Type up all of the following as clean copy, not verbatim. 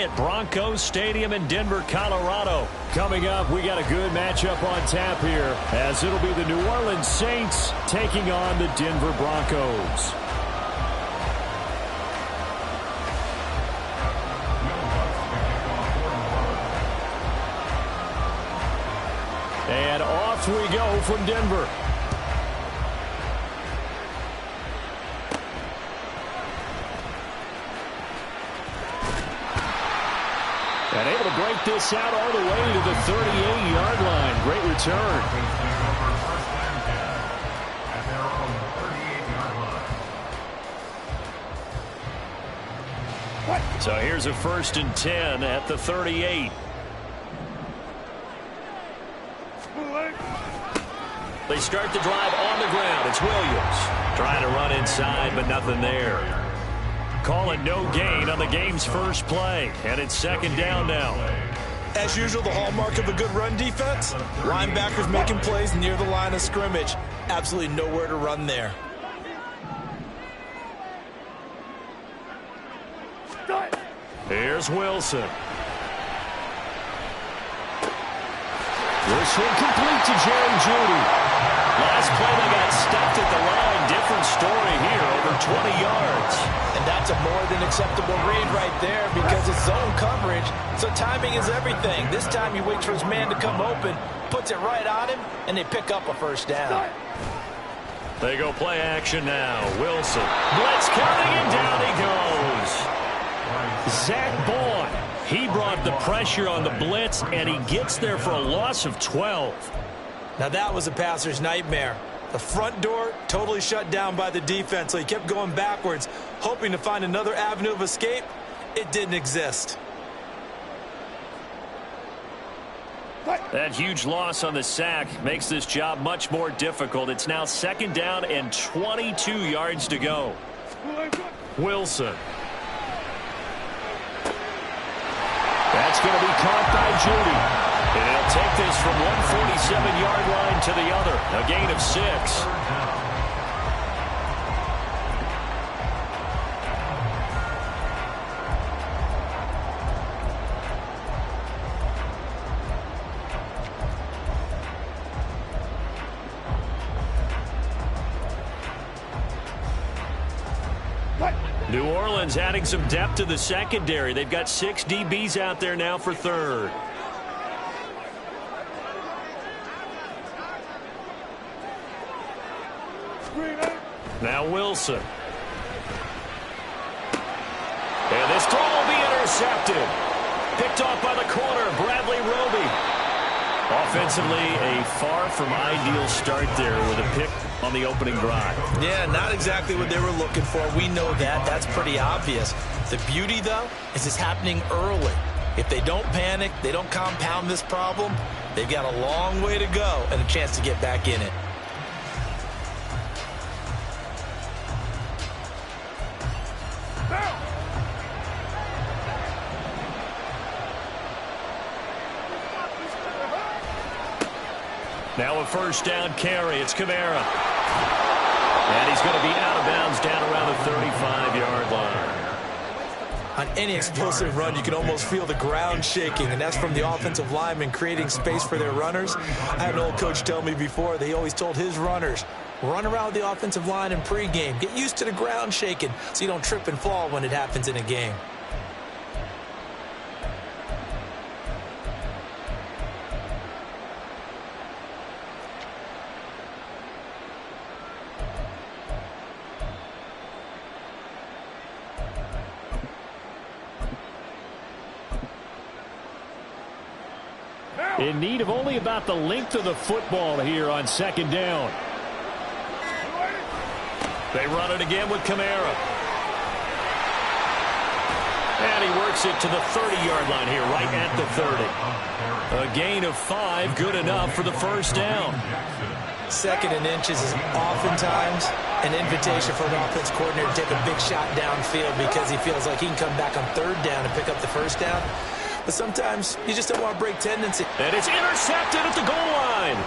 at Broncos Stadium in Denver, Colorado. Coming up, we got a good matchup on tap here, as it'll be the New Orleans Saints taking on the Denver Broncos. And off we go from Denver. And able to break this out all the way to the 38-yard line. Great return. So here's a 1st and 10 at the 38. They start the drive on the ground. It's Williams trying to run inside, but nothing there. Call it no gain on the game's first play, and it's 2nd down now. As usual, the hallmark of a good run defense, linebackers making plays near the line of scrimmage. Absolutely nowhere to run there. Here's Wilson. This one complete to Jerry Jeudy. Last play they got stuffed at the line. Different story here, over 20 yards. And that's a more than acceptable read right there because it's zone coverage, so timing is everything. This time he waits for his man to come open, puts it right on him, and they pick up a 1st down. They go play action now. Wilson. Blitz coming, and down he goes. Zach Boyd. He brought the pressure on the blitz, and he gets there for a loss of 12. Now that was a passer's nightmare. The front door totally shut down by the defense, so he kept going backwards, hoping to find another avenue of escape. It didn't exist. That huge loss on the sack makes this job much more difficult. It's now 2nd down and 22 yards to go. Wilson. That's going to be caught by Jeudy. And he'll take this from one 47-yard line to the other. A gain of 6. New Orleans adding some depth to the secondary. They've got 6 DBs out there now for 3rd. Now Wilson. And this throw will be intercepted. Picked off by the corner, Bradley Roby. Offensively, a far from ideal start there with a pick on the opening drive. Yeah, not exactly what they were looking for. We know that. That's pretty obvious. The beauty, though, is it's happening early. If they don't panic, they don't compound this problem, they've got a long way to go and a chance to get back in it. Now a 1st down carry. It's Kamara. And he's going to be out of bounds down around the 35-yard line. On any explosive run, you can almost feel the ground shaking, and that's from the offensive linemen creating space for their runners. I had an old coach tell me before, they always told his runners, run around the offensive line in pregame. Get used to the ground shaking so you don't trip and fall when it happens in a game. In need of only about the length of the football here on 2nd down. They run it again with Kamara. And he works it to the 30-yard line here, right at the 30. A gain of 5, good enough for the 1st down. 2nd and inches is oftentimes an invitation for an offense coordinator to take a big shot downfield because he feels like he can come back on 3rd down and pick up the 1st down. But sometimes you just don't want to break tendency. And it's intercepted at the goal line.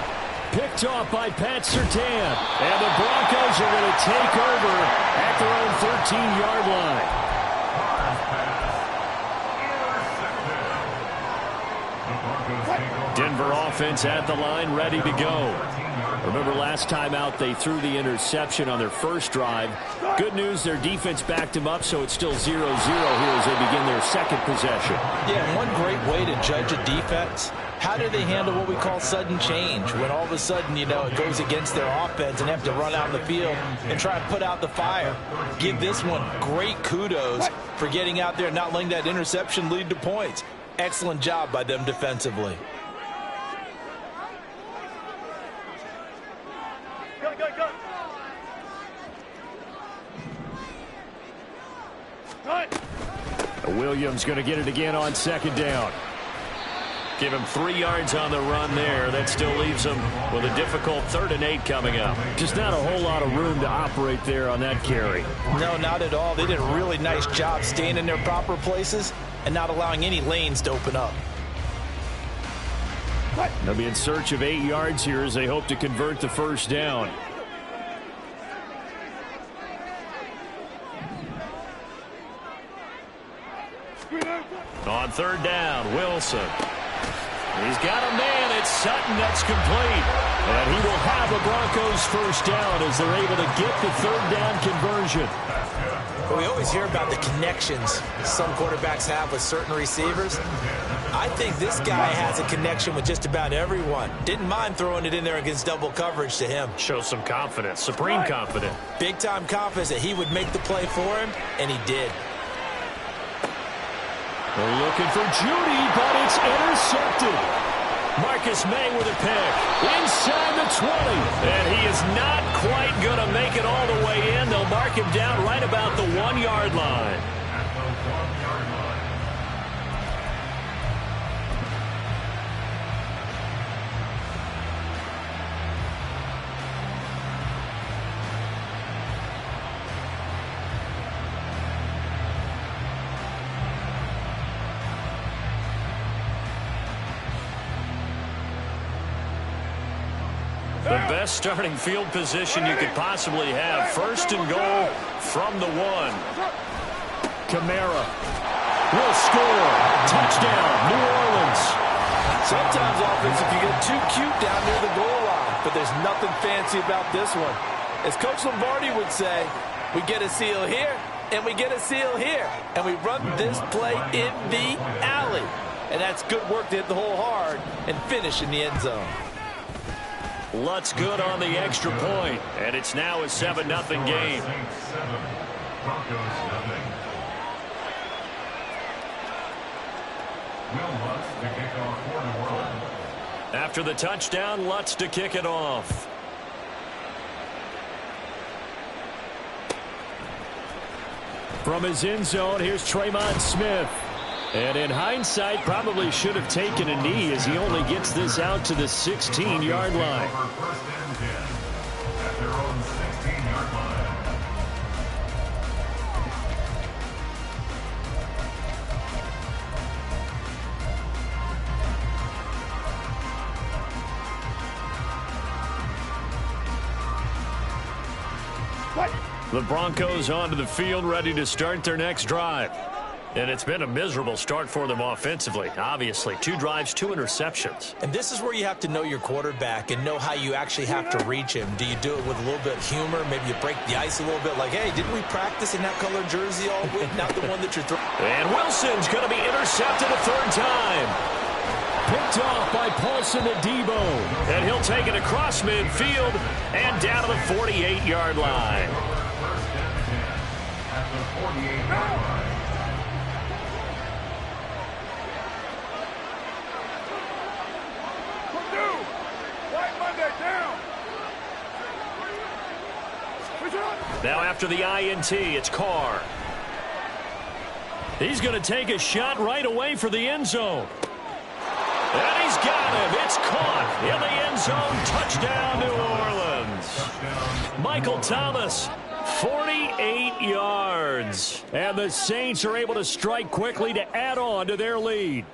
Picked off by Pat Surtain. And the Broncos are going to take over at their own 13-yard line. Denver offense at the line, ready to go. Remember last time out they threw the interception on their first drive. Good news, their defense backed them up, so it's still 0-0 here as they begin their second possession. Yeah, and one great way to judge a defense, how do they handle what we call sudden change? When all of a sudden, you know, it goes against their offense and they have to run out in the field and try to put out the fire. Give this one great kudos for getting out there and not letting that interception lead to points. Excellent job by them defensively. Williams going to get it again on second down. Give him 3 yards on the run there. That still leaves him with a difficult 3rd and 8 coming up. Just not a whole lot of room to operate there on that carry. No, not at all. They did a really nice job staying in their proper places and not allowing any lanes to open up. They'll be in search of 8 yards here as they hope to convert the first down. On 3rd down, Wilson. He's got a man. It's Sutton. That's complete. And he will have the Broncos first down as they're able to get the 3rd down conversion. We always hear about the connections some quarterbacks have with certain receivers. I think this guy has a connection with just about everyone. Didn't mind throwing it in there against double coverage to him. Shows some confidence, supreme confidence. Big-time confidence that he would make the play for him, and he did. They're looking for Judy, but it's intercepted. Marcus May with a pick. Inside the 20. And he is not quite going to make it all the way in. They'll mark him down right about the 1-yard line. The best starting field position you could possibly have. 1st and goal from the 1. Kamara will score. Touchdown, New Orleans. Sometimes offense, if you get too cute down near the goal line, but there's nothing fancy about this one. As Coach Lombardi would say, we get a seal here, and we get a seal here, and we run this play in the alley. And that's good work to hit the hole hard and finish in the end zone. Lutz good on the extra point, and it's now a 7-0 game. After the touchdown, Lutz to kick it off. From his end zone, here's Tremont Smith. And in hindsight, probably should have taken a knee as he only gets this out to the 16-yard line. The Broncos onto the field, ready to start their next drive. And it's been a miserable start for them offensively. Obviously, 2 drives, 2 interceptions. And this is where you have to know your quarterback and know how you actually have to reach him. Do you do it with a little bit of humor? Maybe you break the ice a little bit like, hey, didn't we practice in that color jersey all week? Not the one that you're throwing. And Wilson's going to be intercepted a 3rd time. Picked off by Paulson Adebo. And he'll take it across midfield and down to the 48-yard line. Now after the INT, it's Carr. He's going to take a shot right away for the end zone. And he's got him. It's caught in the end zone. Touchdown, New Orleans. Michael Thomas, 48 yards. And the Saints are able to strike quickly to add on to their lead.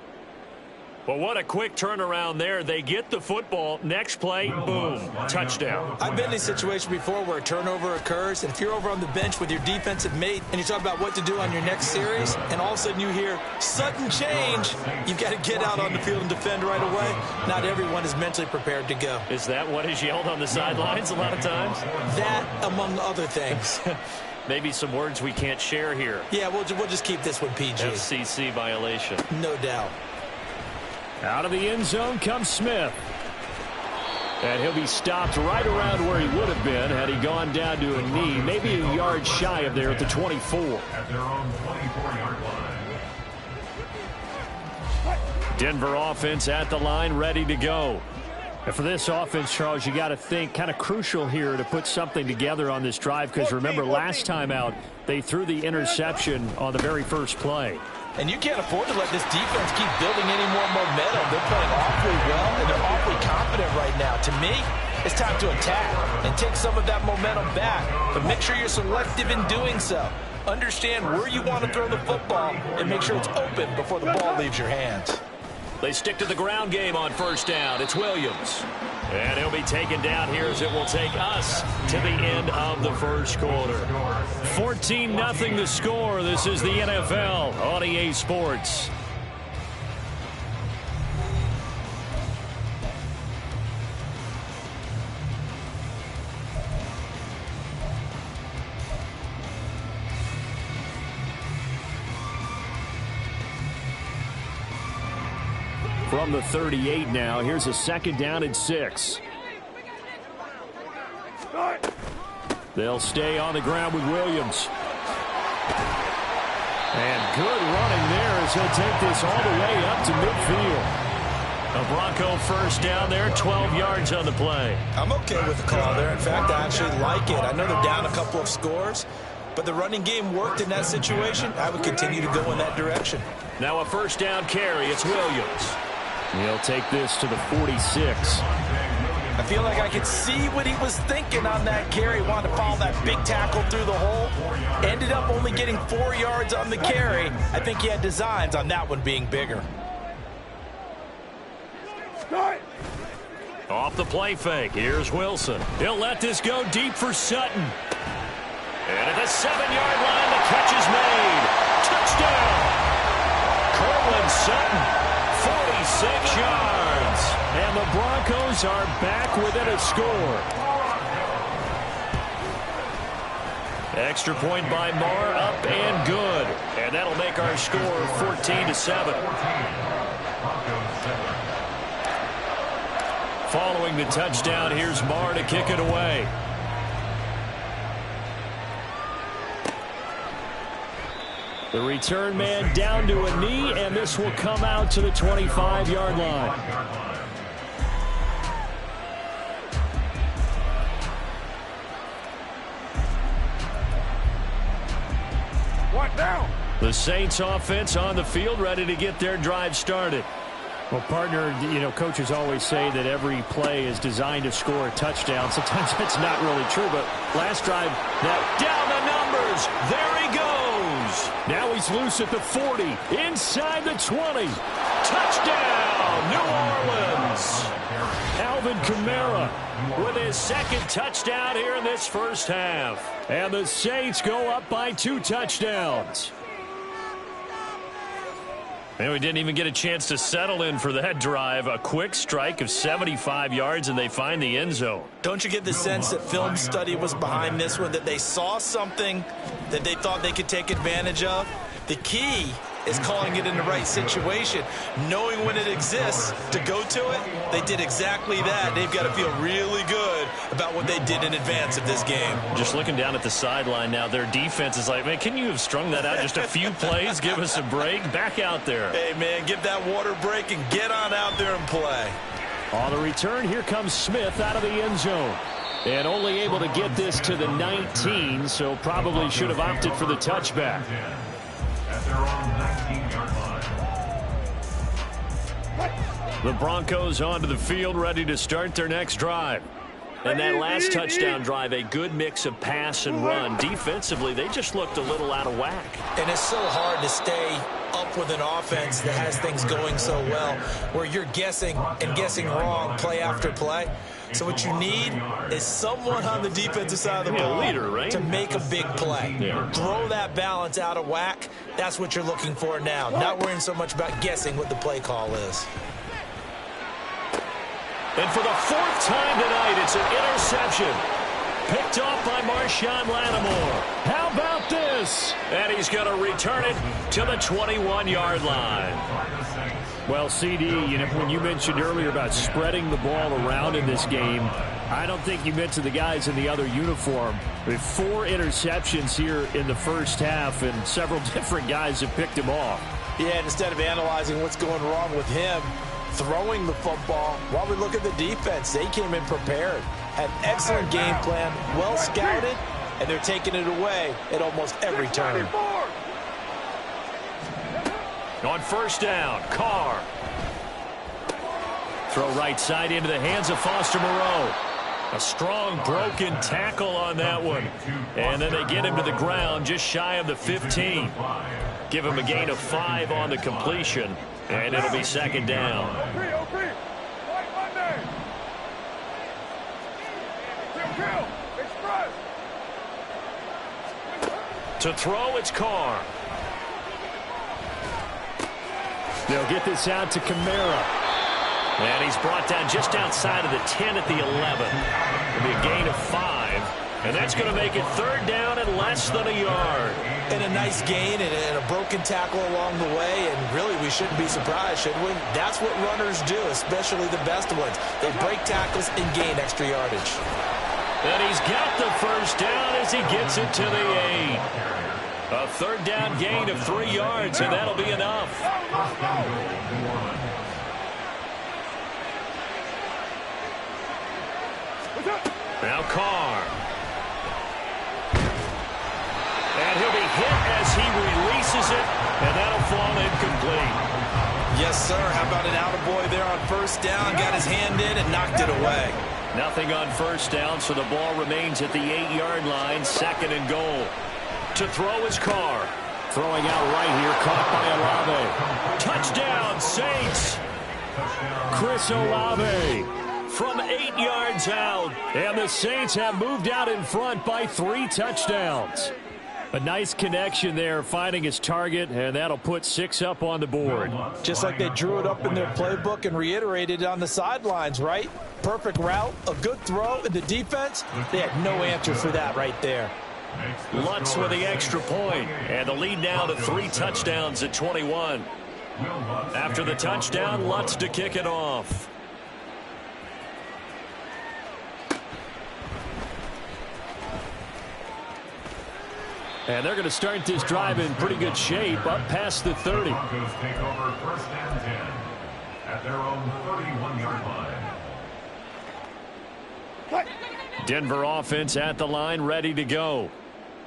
Well, what a quick turnaround there. They get the football. Next play, boom, touchdown. I've been in a situation before where a turnover occurs, and if you're over on the bench with your defensive mate and you talk about what to do on your next series, and all of a sudden you hear sudden change, you've got to get out on the field and defend right away. Not everyone is mentally prepared to go. Is that what is yelled on the sidelines a lot of times? That, among other things. Maybe some words we can't share here. Yeah, we'll just keep this one PG. FCC violation. No doubt. Out of the end zone comes Smith. And he'll be stopped right around where he would have been had he gone down to a knee, maybe a yard shy of there at the 24. At their own 24-yard line. Denver offense at the line, ready to go. And for this offense, Charles, you got to think kind of crucial here to put something together on this drive, because remember last time out they threw the interception on the very first play. And you can't afford to let this defense keep building any more momentum. They're playing awfully well, and they're awfully confident right now. To me, it's time to attack and take some of that momentum back. But make sure you're selective in doing so. Understand where you want to throw the football and make sure it's open before the ball leaves your hands. They stick to the ground game on first down. It's Williams. And he'll be taken down here as it will take us to the end of the first quarter. 14-0 the score. This is the NFL on EA Sports. From the 38 now, here's a second down and 6. They'll stay on the ground with Williams. And good running there as he'll take this all the way up to midfield. A Bronco first down there, 12 yards on the play. I'm okay with the call there. In fact, I actually like it. I know they're down a couple of scores, but the running game worked in that situation. I would continue to go in that direction. Now a first down carry. It's Williams. He'll take this to the 46. I feel like I could see what he was thinking on that carry. Wanted to follow that big tackle through the hole. Ended up only getting 4 yards on the carry. I think he had designs on that one being bigger. Off the play fake. Here's Wilson. He'll let this go deep for Sutton. And at the 7-yard line, the catch is made. Touchdown! Cortland Sutton. 46 yards. And the Broncos are back within a score. Extra point by Marr, up and good. And that'll make our score 14-7. Following the touchdown, here's Marr to kick it away. The return man down to a knee, and this will come out to the 25-yard line. What now? The Saints offense on the field, ready to get their drive started. Well, partner, you know, coaches always say that every play is designed to score a touchdown. Sometimes that's not really true, but last drive, now down the numbers. There he goes. Now he's loose at the 40, inside the 20. Touchdown, New Orleans. Alvin Kamara with his second touchdown here in this first half. And the Saints go up by 2 touchdowns. And we didn't even get a chance to settle in for that drive. A quick strike of 75 yards, and they find the end zone. Don't you get the sense that film study was behind this one, that they saw something that they thought they could take advantage of? The key is calling it in the right situation, knowing when it exists to go to it. They did exactly that. They've got to feel really good about what they did in advance of this game. Just looking down at the sideline now, their defense is like, man, can you have strung that out just a few plays? Give us a break. Back out there. Hey, man, give that water break and get on out there and play. On the return, here comes Smith out of the end zone. And only able to get this to the 19, so probably should have opted for the touchback. At their own 19-yard line. The Broncos onto the field, ready to start their next drive. And that last touchdown drive, a good mix of pass and run. Defensively, they just looked a little out of whack. And it's so hard to stay up tough with an offense that has things going so well, where you're guessing and guessing wrong play after play. So what you need is someone on the defensive side of the ball to make a big play. Throw that balance out of whack. That's what you're looking for now. Not worrying so much about guessing what the play call is. And for the fourth time tonight, it's an interception. Picked off by Marshawn Lattimore. How about this? And he's going to return it to the 21-yard line. Well, CD, you know, when you mentioned earlier about spreading the ball around in this game, I don't think you mentioned the guys in the other uniform. With 4 interceptions here in the first half, and several different guys have picked him off. Yeah, and instead of analyzing what's going wrong with him, throwing the football, while we look at the defense, they came in prepared. Had an excellent game plan, well scouted, and they're taking it away at almost every turn. On first down, Carr. Throw right side into the hands of Foster Moreau. A strong broken tackle on that one. And then they get him to the ground just shy of the 15. Give him a gain of 5 on the completion, and it'll be second down. To throw, it's Carr. They'll get this out to Kamara. And he's brought down just outside of the 10 at the 11. It'll be a gain of 5. And that's going to make it third down and less than a yard. And a nice gain and a broken tackle along the way. And really, we shouldn't be surprised, should we? That's what runners do, especially the best ones. They break tackles and gain extra yardage. And he's got the first down as he gets it to the 8. A third down gain of 3 yards, and that'll be enough. Now Carr. And he'll be hit as he releases it, and that'll fall incomplete. Yes, sir. How about an attaboy there on first down? Got his hand in and knocked it away. Nothing on first down, so the ball remains at the 8-yard line, second and goal. To throw is Carr. Throwing out right here, caught by Olave. Touchdown, Saints. Chris Olave from 8 yards out. And the Saints have moved out in front by 3 touchdowns. A nice connection there, finding his target, and that'll put 6 up on the board. Just like they drew it up in their playbook and reiterated it on the sidelines, right? Perfect route, a good throw, and the defense, they had no answer for that right there. Lutz with the extra point, and the lead now to 3 touchdowns at 21. After the touchdown, Lutz to kick it off. And they're going to start this drive in pretty good shape, up past the 30. Broncos take over first and 10 at their own 31-yard line. Denver offense at the line, ready to go.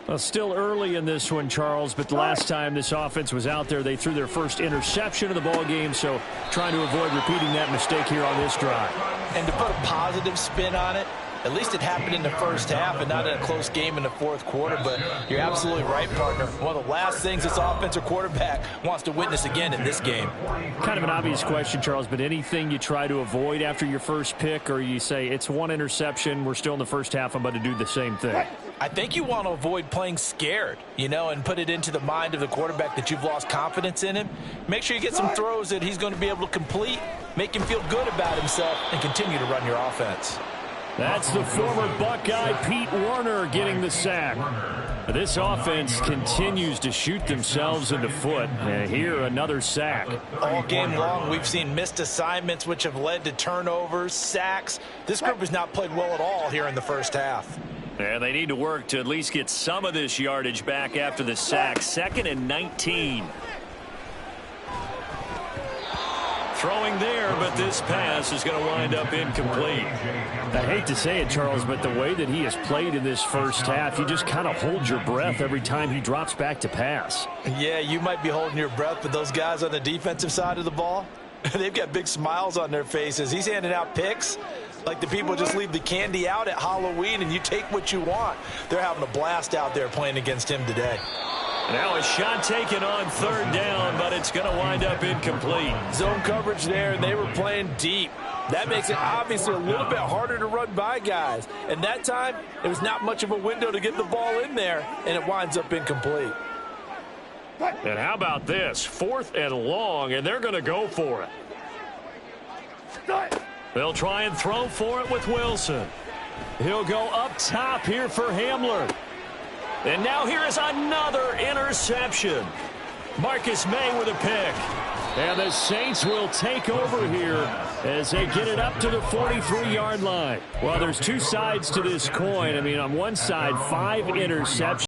Well, still early in this one, Charles, but the last time this offense was out there, they threw their first interception of the ball game, so trying to avoid repeating that mistake here on this drive. And to put a positive spin on it, at least it happened in the first half and not in a close game in the fourth quarter. But you're absolutely right, partner. One of the last things this offensive quarterback wants to witness again in this game. Kind of an obvious question, Charles, but anything you try to avoid after your first pick, or you say it's 1 interception, we're still in the first half, I'm about to do the same thing? I think you want to avoid playing scared, you know, and put it into the mind of the quarterback that you've lost confidence in him. Make sure you get some throws that he's going to be able to complete, make him feel good about himself, and continue to run your offense. That's the former Buckeye Pete Werner getting the sack. This offense continues to shoot themselves in the foot. And here, another sack. All game long, we've seen missed assignments which have led to turnovers, sacks. This group has not played well at all here in the first half. And they need to work to at least get some of this yardage back after the sack. 2nd and 19. Throwing there, but this pass is going to wind up incomplete. I hate to say it, Charles, but the way that he has played in this first half, you just kind of hold your breath every time he drops back to pass. Yeah, you might be holding your breath, but those guys on the defensive side of the ball, they've got big smiles on their faces. He's handing out picks like the people just leave the candy out at Halloween and you take what you want. They're having a blast out there playing against him today. Now a shot taken on third down, but it's going to wind up incomplete. Zone coverage there, and they were playing deep. That makes it obviously a little bit harder to run by guys. And that time, there was not much of a window to get the ball in there, and it winds up incomplete. And how about this? 4th and long, and they're going to go for it. They'll try and throw for it with Wilson. He'll go up top here for Hamler. And now here is another interception. Marcus May with a pick. And the Saints will take over here as they get it up to the 43-yard line. Well, there's two sides to this coin. I mean, on one side, 5 interceptions.